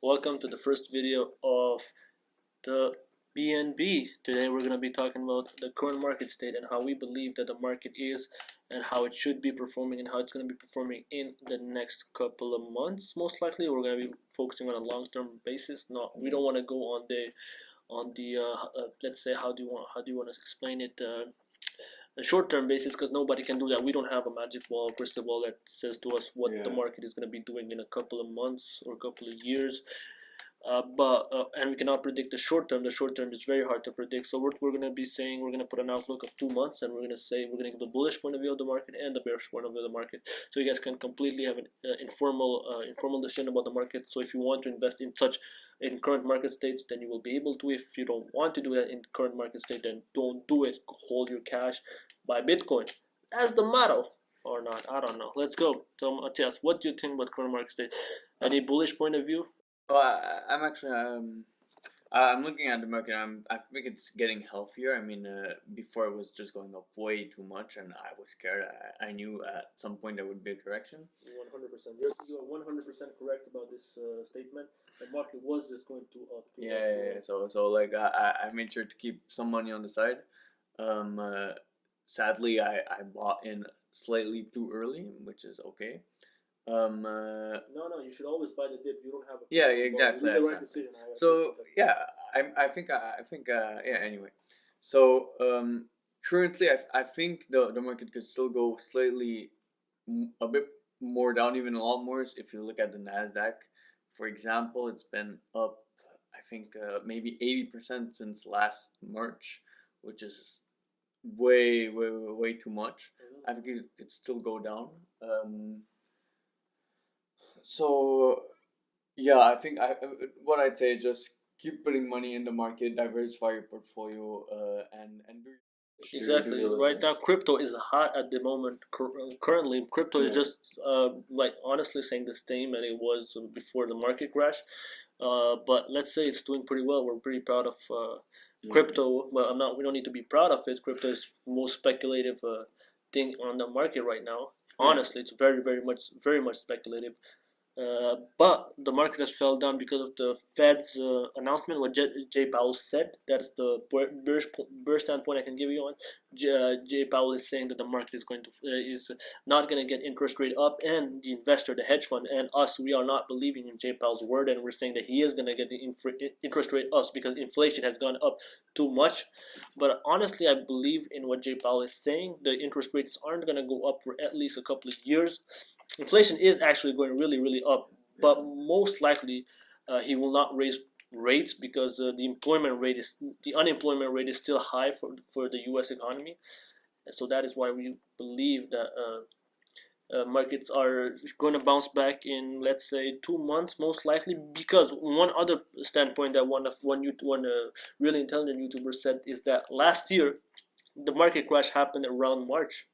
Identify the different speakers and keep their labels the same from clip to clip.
Speaker 1: Welcome to the first video of the BnB. Today we're going to be talking about the current market state and how we believe that the market is and how it should be performing and how it's going to be performing in the next couple of months. Most likely we're going to be focusing on a long-term basis. No, we don't want to go on the let's say, how do you want to explain it, a short-term basis, because nobody can do that. We don't have a magic ball, crystal ball that says to us what the market is going to be doing in a couple of months or a couple of years. And we cannot predict the short term. The short term is very hard to predict. So what we're going to be saying, we're going to put an outlook of 2 months, and we're going to say we're going to give the bullish point of view of the market and the bearish point of view of the market, so you guys can completely have an informal decision about the market. So if you want to invest in current market states, then you will be able to. If you don't want to do that in current market state, then don't do it. Hold your cash, buy Bitcoin. That's the motto. Or not, I don't know. Let's go. So Matthias, what do you think about current market state? Any bullish point of view?
Speaker 2: Well, I'm actually I'm looking at the market. I think it's getting healthier. I mean, before it was just going up way too much, and I was scared. I knew at some point there would be a correction.
Speaker 1: 100%. You are 100% correct about this statement. The market was just going to up.
Speaker 2: Yeah. So like I made sure to keep some money on the side. Sadly, I bought in slightly too early, which is okay.
Speaker 1: No, you should always buy the dip. You don't have a
Speaker 2: Yeah, exactly.
Speaker 1: the right decision.
Speaker 2: So yeah, I think yeah. Anyway, so currently I think the market could still go slightly a bit more down, even a lot more. If you look at the Nasdaq, for example, it's been up I think maybe 80% since last March, which is way too much. I think it could still go down. So yeah, I think what I'd say is just keep putting money in the market, diversify your portfolio, and do
Speaker 1: Exactly. Right now, crypto is hot at the moment. Currently, crypto is just like honestly saying the same that it was before the market crash. But let's say it's doing pretty well. We're pretty proud of crypto. Well, I'm not. We don't need to be proud of it. Crypto is most speculative thing on the market right now. Honestly, it's very much speculative. But the market has fell down because of the Fed's announcement. What Jay Powell said. That's the bearish standpoint I can give you on. Jay Powell is saying that the market is not going to get interest rate up, and the investor, the hedge fund, and us, we are not believing in Jay Powell's word, and we're saying that he is going to get the interest rate up because inflation has gone up too much. But honestly, I believe in what Jay Powell is saying. The interest rates aren't going to go up for at least a couple of years. Inflation is actually going really up, but most likely he will not raise rates because the unemployment rate is still high for the U.S. economy. And so that is why we believe that markets are going to bounce back in, let's say, 2 months, most likely. Because one other standpoint that one really intelligent YouTuber said is that last year the market crash happened around March,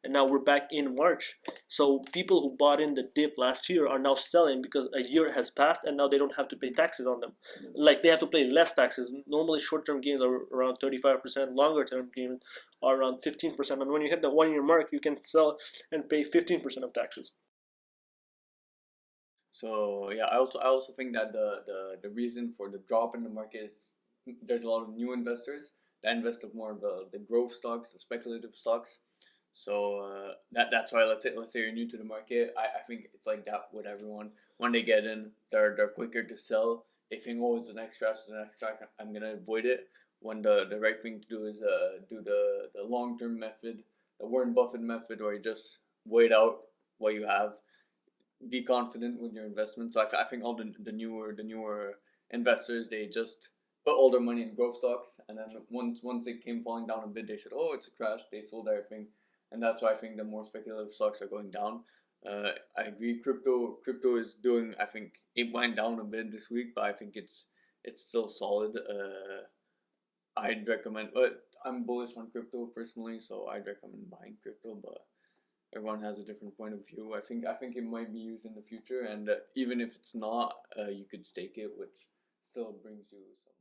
Speaker 1: and now we're back in March. So people who bought in the dip last year are now selling because a year has passed, and now they don't have to pay taxes on them. Like, they have to pay less taxes. Normally short-term gains are around 35%, longer-term gains are around 15%, and when you hit the 1 year mark, you can sell and pay 15% of taxes.
Speaker 2: So yeah, I also think that the reason for the drop in the market is there's a lot of new investors that invest in more of the growth stocks, the speculative stocks. So that's why let's say you're new to the market. I think it's like that with everyone. When they get in, they're quicker to sell. They think, oh, it's the next crash, I'm gonna avoid it. When the right thing to do is do the long term method, the Warren Buffett method, where you just wait out what you have, be confident with your investment. So I think all the newer investors, they just put all their money in growth stocks, and then once it came falling down a bit, they said, oh, it's a crash. They sold everything, and that's why I think the more speculative stocks are going down. I agree. Crypto is doing. I think it went down a bit this week, but I think it's still solid. I'd recommend, but I'm bullish on crypto personally, so I'd recommend buying crypto. But everyone has a different point of view. I think it might be used in the future, and even if it's not, you could stake it, which still brings you some.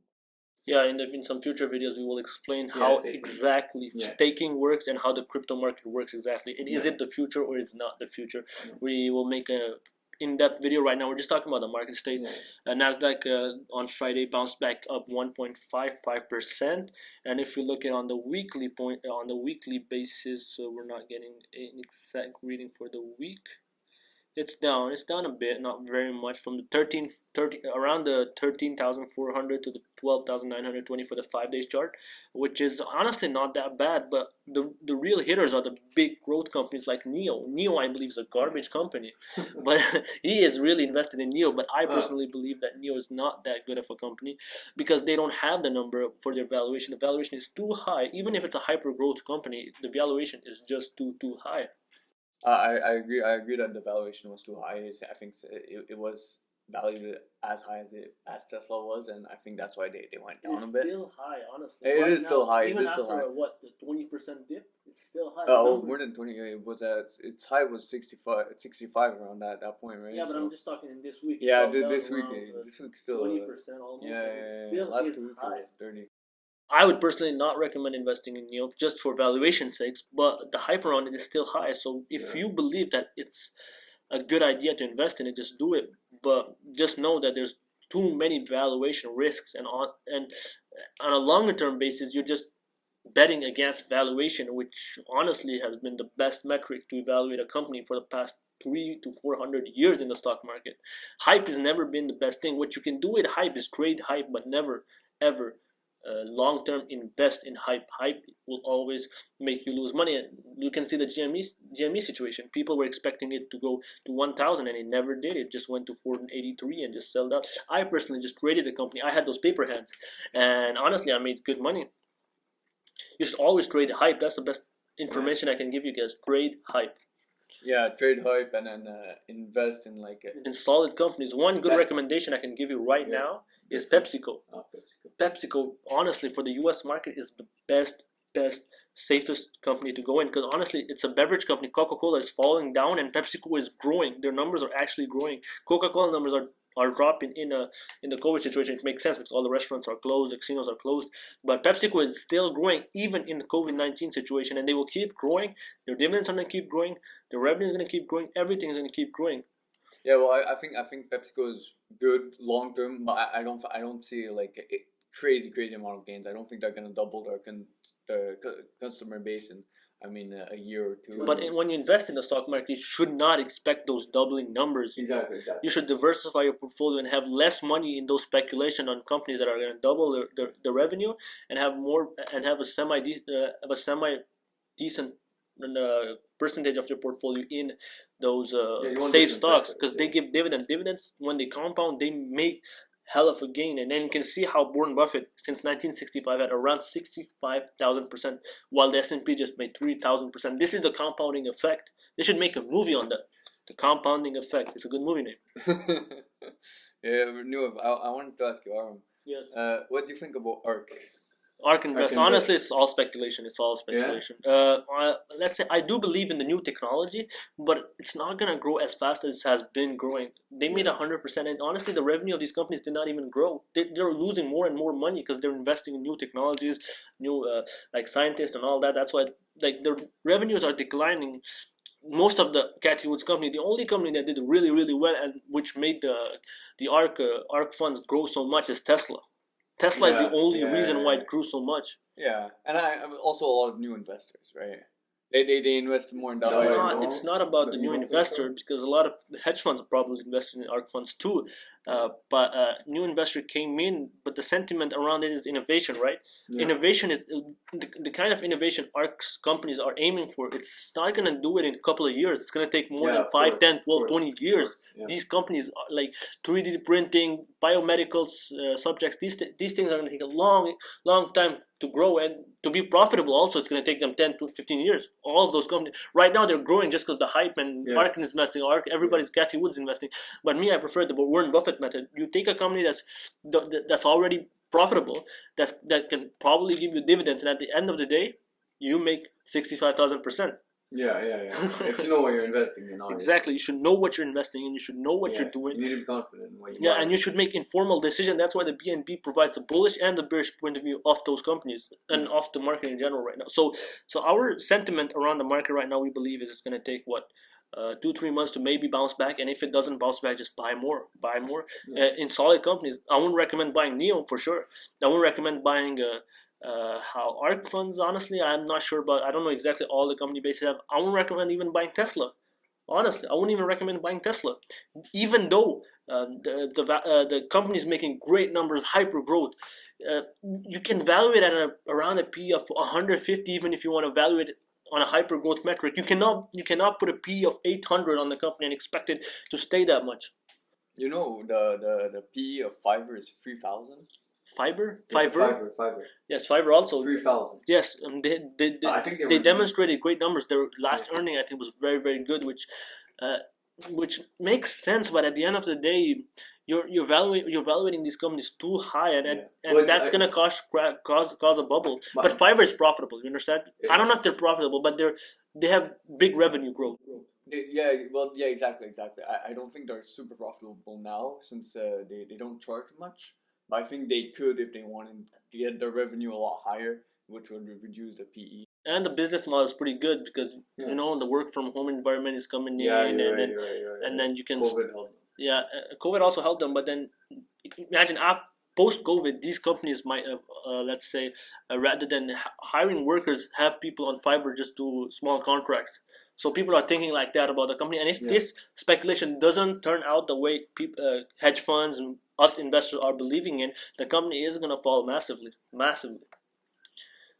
Speaker 1: Yeah, in some future videos we will explain how exactly staking works and how the crypto market works exactly. And is it the future or is not the future? We will make a in-depth video right now. We're just talking about the market state. Nasdaq on Friday bounced back up 1.55%, and if you look at on the weekly basis, we're not getting an exact reading for the week. It's down. It's down a bit, not very much, from the 13 around the 13,400 to the 12,920 for the 5 days chart, which is honestly not that bad. But the real hitters are the big growth companies like Neo. Neo, I believe, is a garbage company, but he is really invested in Neo. But I personally believe that Neo is not that good of a company because they don't have the number for their valuation. The valuation is too high. Even if it's a hyper growth company, the valuation is just too high.
Speaker 2: I agree. I agree that the valuation was too high. I think it was valued as high as Tesla was, and I think that's why they went down a bit.
Speaker 1: It's still high, honestly.
Speaker 2: It is still high.
Speaker 1: Even
Speaker 2: it is still
Speaker 1: after
Speaker 2: high.
Speaker 1: what, the 20% dip, it's still high.
Speaker 2: Oh, more than 20. It was its high was 65 around that point, right?
Speaker 1: Yeah, but I'm just talking in this week.
Speaker 2: Yeah, this week still
Speaker 1: 20% almost.
Speaker 2: Yeah,
Speaker 1: It still
Speaker 2: last
Speaker 1: is
Speaker 2: 2 weeks
Speaker 1: high.
Speaker 2: it was 30.
Speaker 1: I would personally not recommend investing in Neo just for valuation sakes, but the hype around it is still high. So if you believe that it's a good idea to invest in it, just do it. But just know that there's too many valuation risks, and on a longer term basis, you're just betting against valuation, which honestly has been the best metric to evaluate a company for the past 300 to 400 years in the stock market. Hype has never been the best thing. What you can do with hype is trade hype, but never ever long term invest in hype. Hype will always make you lose money. You can see the GME situation. People were expecting it to go to 1,000 and it never did. It just went to 483 and just sold out. I personally just traded the company. I had those paper hands, and honestly, I made good money. You should always trade hype. That's the best information I can give you guys. Trade hype.
Speaker 2: Yeah, trade hype and then invest in
Speaker 1: in solid companies. One good recommendation I can give you right now is PepsiCo. PepsiCo, honestly, for the U.S. market, is the best, safest company to go in, because honestly, it's a beverage company. Coca-Cola is falling down, and PepsiCo is growing. Their numbers are actually growing. Coca-Cola numbers are dropping in the COVID situation. It makes sense because all the restaurants are closed, the casinos are closed. But PepsiCo is still growing even in the COVID-19 situation, and they will keep growing. Their dividends are going to keep growing. Their revenue is going to keep growing. Everything is going to keep growing.
Speaker 2: Yeah, well, I think PepsiCo is good long term, but I don't see like a crazy amount of gains. I don't think they're gonna double their customer base in a year or two.
Speaker 1: But when you invest in the stock market, you should not expect those doubling numbers.
Speaker 2: Exactly.
Speaker 1: You should diversify your portfolio and have less money in those speculation on companies that are going to double their revenue, and have a semi decent percentage of your portfolio in those safe stocks, because they give dividends. When they compound, they make hell of a gain. And then you can see how Warren Buffett since 1965 had around 65,000%, while the S&P just made 3,000%. This is the compounding effect. They should make a movie on that. The compounding effect. It's a good movie name.
Speaker 2: Yeah, I wanted to ask you, Aram.
Speaker 1: Yes.
Speaker 2: What do you think about ARK?
Speaker 1: ARK Invest. Honestly, it's all speculation. Let's say I do believe in the new technology, but it's not gonna grow as fast as it has been growing. They made 100%, and honestly, the revenue of these companies did not even grow. They're losing more and more money because they're investing in new technologies, new like scientists and all that. That's why their revenues are declining. Most of the Cathy Wood's company, the only company that did really well and which made the ARK funds grow so much is Tesla. Tesla is the only reason why it grew so much.
Speaker 2: Yeah, and I'm also a lot of new investors, right? They invest more in that.
Speaker 1: It's not about the new investor, because a lot of hedge funds probably invested in ARK funds too. But new investor came in, but the sentiment around it is innovation, right? Yeah. Innovation is the kind of innovation ARK's companies are aiming for. It's not going to do it in a couple of years. It's going to take more than 5, 10, 12, 20 years. Yeah. These companies are like 3D printing, biomedical subjects. These things are going to take a long time to grow, and to be profitable also it's going to take them 10 to 15 years. All of those companies right now, they're growing just because the hype, and ARK is investing, everybody's Cathy Wood's investing. But me, I prefer the Warren Buffett method. You take a company that's already profitable, that can probably give you dividends, and at the end of the day you make 65,000%.
Speaker 2: Yeah. If you know what you're investing in.
Speaker 1: Exactly. You should know what you're investing in. You should know what you're doing.
Speaker 2: You need to be confident in what you're
Speaker 1: and you should make informal decisions. That's why the BnB provides the bullish and the bearish point of view of those companies and of the market in general right now. So our sentiment around the market right now, we believe, is it's going to take 2-3 months to maybe bounce back, and if it doesn't bounce back, just buy more.
Speaker 2: Yeah.
Speaker 1: In solid companies. I wouldn't recommend buying Neo for sure. I wouldn't recommend buying how ARK funds. Honestly, I'm not sure, but I don't know exactly all the company bases have. I wouldn't recommend even buying Tesla. Honestly, I wouldn't even recommend buying Tesla, even though the company is making great numbers, hyper growth. You can value it at around a P of 150, even if you want to value it on a hyper growth metric. You cannot put a P of 800 on the company and expect it to stay that much.
Speaker 2: You know the PE of Fiverr is 3,000.
Speaker 1: Fiber,
Speaker 2: Yeah,
Speaker 1: Fiverr,
Speaker 2: Fiverr.
Speaker 1: yes, Fiverr also.
Speaker 2: 3,000.
Speaker 1: Yes,
Speaker 2: I think
Speaker 1: they
Speaker 2: were
Speaker 1: demonstrated great numbers. Their last earning, I think, was very very good, uh, which makes sense. But at the end of the day, you're valuating these companies too high, and
Speaker 2: Yeah.
Speaker 1: and
Speaker 2: Well,
Speaker 1: that's gonna cause a bubble. But Fiverr is profitable. You understand? I don't know if they're profitable, but they have big revenue growth.
Speaker 2: Yeah, well, yeah, exactly. I don't think they're super profitable now since they don't charge much. But I think they could if they wanted to get their revenue a lot higher, which would reduce the PE.
Speaker 1: And the business model is pretty good because
Speaker 2: Yeah.
Speaker 1: you know the work from home environment is coming
Speaker 2: Yeah,
Speaker 1: in,
Speaker 2: you're
Speaker 1: and
Speaker 2: right,
Speaker 1: then
Speaker 2: you're right.
Speaker 1: and then you can
Speaker 2: COVID helped.
Speaker 1: yeah, COVID also helped them. But then imagine after post COVID, these companies might have let's say rather than hiring workers, have people on Fiverr just do small contracts. So people are thinking like that about the company, and if
Speaker 2: Yeah.
Speaker 1: this speculation doesn't turn out the way hedge funds and us investors are believing in, the company is gonna fall massively, massively.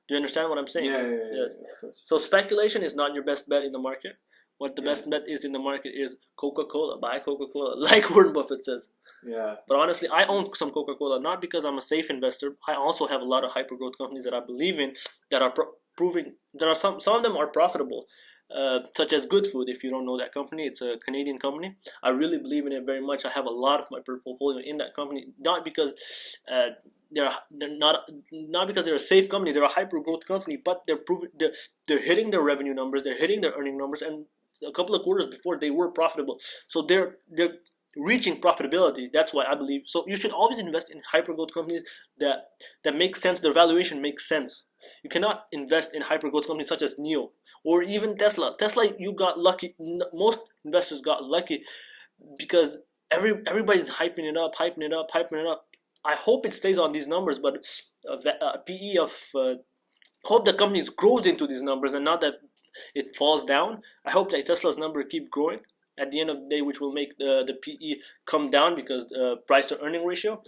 Speaker 1: Do you understand what I'm saying? Yes. So speculation is not your best bet in the market. What the best bet is in the market is Coca-Cola. Buy Coca-Cola, like Warren Buffett says.
Speaker 2: Yeah.
Speaker 1: But honestly, I own some Coca-Cola not because I'm a safe investor. I also have a lot of hyper growth companies that I believe in that are proving. There are some of them are profitable, such as Good Food. If you don't know that company, it's a Canadian company. I really believe in it very much. I have a lot of my portfolio in that company, not because they're not because they're a safe company. They're a hyper growth company, but they're hitting their revenue numbers. They're hitting their earning numbers, and a couple of quarters before they were profitable. So they're reaching profitability. That's why I believe. So you should always invest in hyper growth companies that make sense. Their valuation makes sense. You cannot invest in hyper growth companies such as Neo or even Tesla. Tesla, you got lucky. Most investors got lucky because everybody's hyping it up, hyping it up, hyping it up. I hope it stays on these numbers, but PE of hope the company grows into these numbers and not that it falls down. I hope that Tesla's number keep growing at the end of the day, which will make the PE come down because price to earning ratio.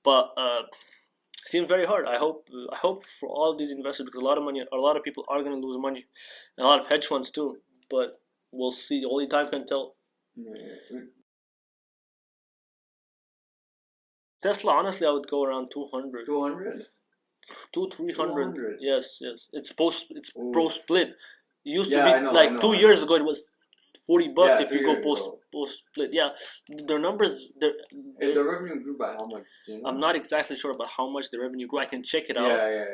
Speaker 1: But seems very hard. I hope for all these investors because a lot of people are going to lose money, and a lot of hedge funds too. But we'll see. Only time can tell. Tesla, honestly, I would go around 200.
Speaker 2: 200?
Speaker 1: 300. Yes. It's pro
Speaker 2: Ooh.
Speaker 1: split. It used
Speaker 2: Yeah,
Speaker 1: to
Speaker 2: I
Speaker 1: be
Speaker 2: know,
Speaker 1: like
Speaker 2: I know,
Speaker 1: 2 years ago. It was $40
Speaker 2: Yeah,
Speaker 1: if
Speaker 2: 2
Speaker 1: you go
Speaker 2: years
Speaker 1: post
Speaker 2: ago.
Speaker 1: split. Yeah, their numbers.
Speaker 2: The revenue grew by how much? Do you know?
Speaker 1: I'm not exactly sure about how much the revenue grew. I can check it out.
Speaker 2: Yeah.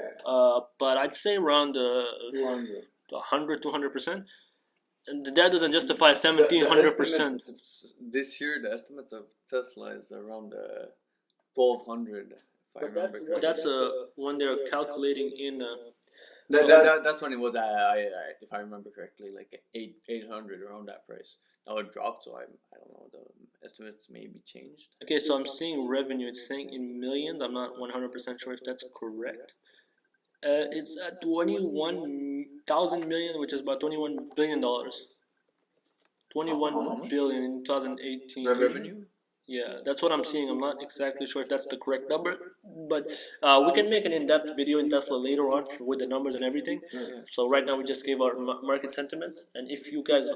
Speaker 1: But I'd say around
Speaker 2: 200.
Speaker 1: 100-200%. And that doesn't justify 1,700%.
Speaker 2: This year, the estimates of Tesla is around 1,200, if I remember correctly.
Speaker 1: That's when they're calculating in.
Speaker 2: That's when it was if I remember correctly, like 800 around that price. Now it dropped, so I don't know, the estimates may be changed.
Speaker 1: Okay, so I'm seeing revenue. It's saying in millions. I'm not 100% sure if that's correct. It's at 21,000 million, which is about $21 billion. 21 billion in 2018.
Speaker 2: Revenue?
Speaker 1: Yeah, that's what I'm seeing. I'm not exactly sure if that's the correct number, but we can make an in-depth video in Tesla later on with the numbers and everything. So right now we just gave our market sentiment, and if you guys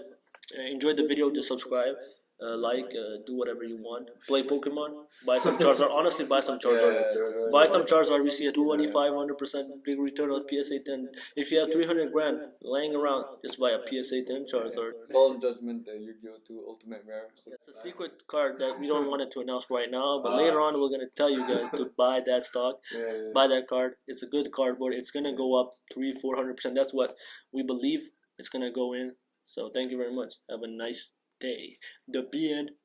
Speaker 1: enjoyed the video, just subscribe, do whatever you want. Play Pokemon, buy some Charizard. Honestly, buy some Charizard. Buy some Charizard. We see a 2,500% big return on PSA 10. If you have 300 grand laying around, just buy a PSA 10 Charizard.
Speaker 2: Solemn Judgment, Yu-Gi-Oh! 2 Ultimate Rare.
Speaker 1: It's a secret card that we don't want it to announce right now, but later on we're gonna tell you guys to buy that stock, buy that card. It's a good cardboard. It's gonna go up 300-400%. That's what we believe it's gonna go in. So thank you very much. Have a nice day. The BnB.